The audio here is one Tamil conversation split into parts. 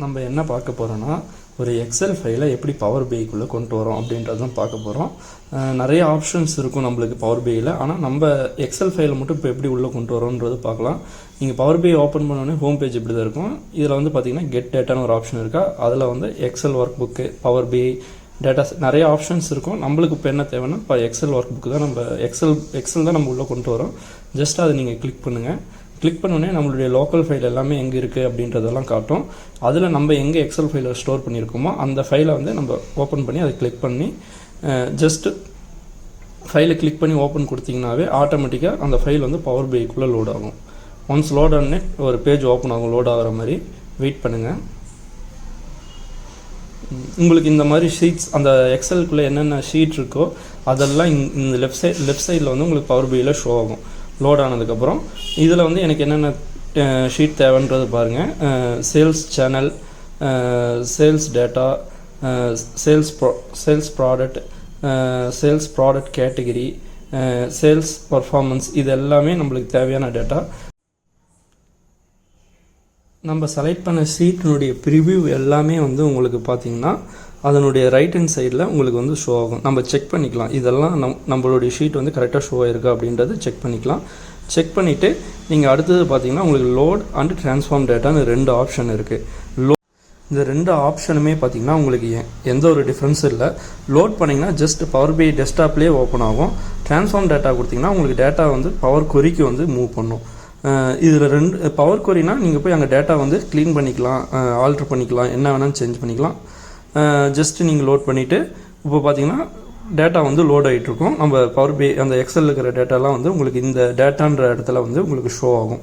நம்ம என்ன பார்க்க போகிறோன்னா ஒரு எக்ஸல் ஃபைலை எப்படி பவர் பிஐக்குள்ளே கொண்டு வரோம் அப்படின்றது தான் பார்க்க போகிறோம். நிறைய ஆப்ஷன்ஸ் இருக்கும் நம்மளுக்கு பவர் பிஐயில். ஆனால் நம்ம எக்ஸல் ஃபைலை மட்டும் இப்போ எப்படி உள்ளே கொண்டு வரோன்றது பார்க்கலாம். நீங்கள் பவர் பிஐ ஓப்பன் பண்ணோடனே ஹோம் பேஜ் இப்படி தான் இருக்கும். இதில் வந்து பார்த்தீங்கன்னா கெட் டேட்டான்னு ஒரு ஆப்ஷன் இருக்கா. அதில் வந்து எக்ஸல் ஒர்க் புக்கு, பவர் பிஐ டேட்டாஸ் நிறைய ஆப்ஷன்ஸ் இருக்கும். நம்மளுக்கு இப்போ என்ன தேவைன்னா இப்போ எக்ஸல் ஒர்க் புக்கு தான், நம்ம எக்ஸல் தான் நம்ம உள்ளே கொண்டு வரோம். ஜஸ்ட் அதை நீங்கள் கிளிக் பண்ணுங்கள். கிளிக் பண்ணோடனே நம்மளுடைய லோக்கல் ஃபைல் எல்லாமே எங்கே இருக்குது அப்படின்றதெல்லாம் காட்டும். அதில் நம்ம எங்கே எக்ஸல் ஃபைலை ஸ்டோர் பண்ணியிருக்கோமோ அந்த ஃபைலை வந்து நம்ம ஓப்பன் பண்ணி அதை கிளிக் பண்ணி ஜஸ்ட்டு ஃபைலை கிளிக் பண்ணி ஓப்பன் கொடுத்தீங்கன்னாவே ஆட்டோமேட்டிக்காக அந்த ஃபைல் வந்து பவர் பிஐக்குள்ளே லோட் ஆகும். ஒன்ஸ் லோட் ஆனே ஒரு பேஜ் ஓப்பன் ஆகும். லோட் ஆகிற மாதிரி வெயிட் பண்ணுங்கள். உங்களுக்கு இந்த மாதிரி ஷீட்ஸ் அந்த எக்ஸலுக்குள்ளே என்னென்ன ஷீட் இருக்கோ அதெல்லாம் இந்த லெஃப்ட் சைடில் வந்து உங்களுக்கு பவர் பிஐயில் ஷோ ஆகும். லோட் ஆனதுக்கப்புறம் இதில் வந்து எனக்கு என்னென்ன ஷீட் தேவைன்றது பாருங்கள். Sales channel, sales data, sales product, sales product category, sales performance, இது எல்லாமே நம்மளுக்கு தேவையான டேட்டா. நம்ம செலக்ட் பண்ண ஷீட்டினுடைய ப்ரிவ்யூ எல்லாமே வந்து உங்களுக்கு பார்த்தீங்கன்னா அதனுடைய ரைட் ஹேண்ட் சைடில் உங்களுக்கு வந்து ஷோ ஆகும். நம்ம செக் பண்ணிக்கலாம் இதெல்லாம் நம்மளுடைய ஷீட் வந்து கரெக்டாக ஷோ ஆகிருக்கா அப்படின்றது செக் பண்ணிக்கலாம். செக் பண்ணிவிட்டு நீங்கள் அடுத்தது பார்த்தீங்கன்னா உங்களுக்கு லோட் அண்ட் ட்ரான்ஸ்ஃபார்ம் டேட்டான்னு 2 ஆப்ஷன் இருக்குது. இந்த 2 ஆப்ஷனுமே பார்த்தீங்கன்னா உங்களுக்கு எந்த ஒரு டிஃப்ரென்ஸும் இல்லை. லோட் பண்ணிங்கன்னா ஜஸ்ட் பவர் பிஐ டெஸ்க்டாப்லேயே ஓப்பன் ஆகும். ட்ரான்ஸ்ஃபார்ம் டேட்டா கொடுத்தீங்கன்னா உங்களுக்கு டேட்டா வந்து பவர் கொரிக்கு வந்து மூவ் பண்ணும். இதில் 2 பவர் கொரினா நீங்கள் போய் அங்கே டேட்டா வந்து க்ளீன் பண்ணிக்கலாம், ஆல்ட்ரு பண்ணிக்கலாம், என்ன வேணாலும் சேஞ்ச் பண்ணிக்கலாம். ஜஸ்ட்டு நீங்கள் லோட் பண்ணிவிட்டு இப்போ பார்த்தீங்கன்னா டேட்டா வந்து லோட் ஆகிட்ருக்கும். நம்ம பவர் பிஐ அந்த எக்ஸல் இருக்கிற டேட்டாலாம் வந்து உங்களுக்கு இந்த டேட்டான்ற இடத்துல வந்து உங்களுக்கு ஷோ ஆகும்.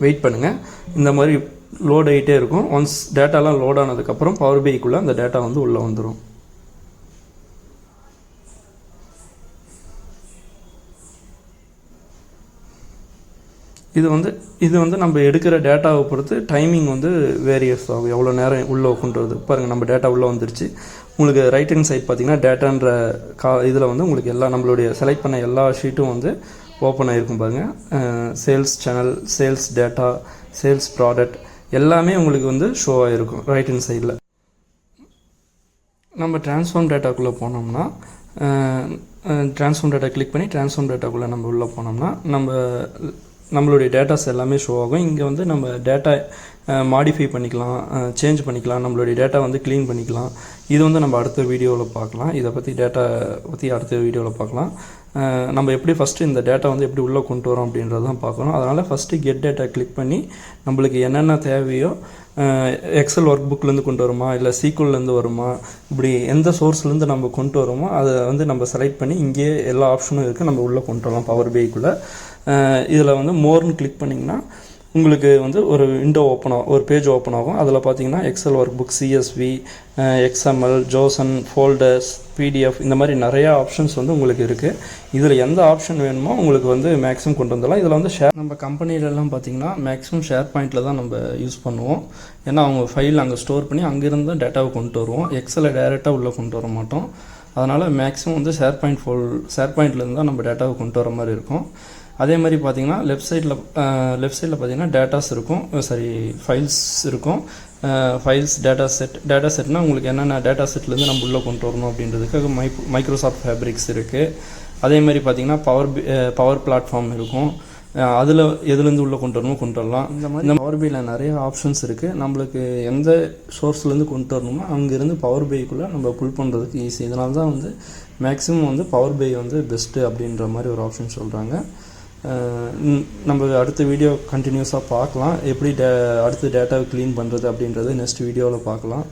வெயிட் பண்ணுங்கள். இந்த மாதிரி லோட் ஆகிட்டே இருக்கும். ஒன்ஸ் டேட்டாலாம் லோட் ஆனதுக்கப்புறம் பவர் பிஐக்குள்ளே அந்த டேட்டா வந்து உள்ளே வந்துடும். இது வந்து நம்ம எடுக்கிற டேட்டாவை பொறுத்து டைமிங் வந்து வேரியஸ் ஆகும். எவ்வளோ நேரம் உள்ளே கொண்டுறது பாருங்கள். நம்ம டேட்டா உள்ளே வந்துருச்சு. உங்களுக்கு ரைட் ஹேண்ட் சைட் பார்த்தீங்கன்னா டேட்டான்ற இதில் வந்து உங்களுக்கு எல்லா நம்மளுடைய செலக்ட் பண்ண எல்லா ஷீட்டும் வந்து ஓப்பன் ஆகிருக்கும் பாருங்கள். Sales channel, sales data, sales product எல்லாமே உங்களுக்கு வந்து ஷோ ஆகிருக்கும் ரைட் ஹேண்ட் சைடில். நம்ம ட்ரான்ஸ்ஃபார்ம் டேட்டாக்குள்ளே போனோம்னா ட்ரான்ஸ்ஃபார்ம் டேட்டா கிளிக் பண்ணி ட்ரான்ஸ்ஃபார்ம் டேட்டாக்குள்ளே நம்ம உள்ளே போனோம்னா நம்மளுடைய டேட்டாஸ் எல்லாமே ஷோ ஆகும். இங்கே வந்து நம்ம டேட்டா மாடிஃபை பண்ணிக்கலாம், சேஞ்ச் பண்ணிக்கலாம், நம்மளுடைய டேட்டா வந்து க்ளீன் பண்ணிக்கலாம். இது வந்து நம்ம அடுத்த வீடியோவில் பார்க்கலாம். இதை பற்றி டேட்டா பற்றி அடுத்த வீடியோவில் பார்க்கலாம். நம்ம எப்படி ஃபஸ்ட்டு இந்த டேட்டா வந்து எப்படி உள்ளே கொண்டு வரோம் அப்படின்றது தான் பார்க்குறோம். அதனால் ஃபஸ்ட்டு கெட் டேட்டா கிளிக் பண்ணி நம்மளுக்கு என்னென்ன தேவையோ எக்ஸல் ஒர்க் புக்லேருந்து கொண்டு வருமா இல்லை சீக்குவல்லேருந்து வருமா, இப்படி எந்த சோர்ஸ்லேருந்து நம்ம கொண்டு வரோமோ அதை வந்து நம்ம செலக்ட் பண்ணி இங்கேயே எல்லா ஆப்ஷனும் இருக்குது. நம்ம உள்ளே கொண்டு வரலாம் பவர் பிஐக்குள்ளே. இதில் வந்து மோர்னு கிளிக் பண்ணிங்கன்னா உங்களுக்கு வந்து ஒரு விண்டோ ஓப்பன் ஆகும், ஒரு பேஜ் ஓப்பன் ஆகும். அதில் பார்த்தீங்கன்னா Excel workbook, CSV, XML, JSON, folders, PDF, இந்த மாதிரி நிறையா ஆப்ஷன்ஸ் வந்து உங்களுக்கு இருக்குது. இதில் எந்த ஆப்ஷன் வேணுமோ உங்களுக்கு வந்து மேக்ஸிமம் கொண்டு வந்துடலாம். இதில் வந்து நம்ம கம்பெனிலெலாம் பார்த்தீங்கன்னா மேக்ஸிமம் ஷேர் பாயிண்ட்டில் தான் நம்ம யூஸ் பண்ணுவோம். ஏன்னா அவங்க ஃபைல் அங்கே ஸ்டோர் பண்ணி அங்கேருந்து தான் டேட்டாவை கொண்டு வருவோம். எக்ஸலை டைரெக்டாக உள்ளே கொண்டு வர மாட்டோம். அதனால் மேக்ஸிமம் வந்து ஷேர் பாயிண்ட்லேருந்து தான் நம்ம டேட்டாவை கொண்டு வர மாதிரி இருக்கும். அதே மாதிரி பார்த்தீங்கன்னா லெஃப்ட் சைடில் பார்த்தீங்கன்னா டேட்டாஸ் இருக்கும், ஃபைல்ஸ் இருக்கும். ஃபைல்ஸ் டேட்டா செட்னால் உங்களுக்கு என்னென்ன டேட்டா செட்லேருந்து நம்ம உள்ளே கொண்டு வரணும் அப்படின்றதுக்காக மைக்ரோசாஃப்ட் ஃபேப்ரிக்ஸ் இருக்குது. அதே மாதிரி பார்த்தீங்கன்னா பவர் பிளாட்ஃபார்ம் இருக்கும். அதில் எதுலேருந்து உள்ளே கொண்டு வரணுமோ கொண்டு வரலாம். இந்த மாதிரி பவர் பிஐயில் நிறைய ஆப்ஷன்ஸ் இருக்குது. நம்மளுக்கு எந்த சோர்ஸ்லேருந்து கொண்டு வரணுமோ அங்கேருந்து பவர் பிஐக்குள்ளே நம்ம புல் பண்ணுறதுக்கு ஈஸி. இதனால தான் வந்து மேக்ஸிமம் வந்து பவர் பிஐ வந்து பெஸ்ட்டு அப்படின்ற மாதிரி ஒரு ஆப்ஷன் சொல்கிறாங்க. நம்ம அடுத்த வீடியோ கண்டினியூஸாக பார்க்கலாம். எப்படி அடுத்து டேட்டாவை க்ளீன் பண்ணுறது அப்படின்றது நெக்ஸ்ட் வீடியோவில் பார்க்கலாம்.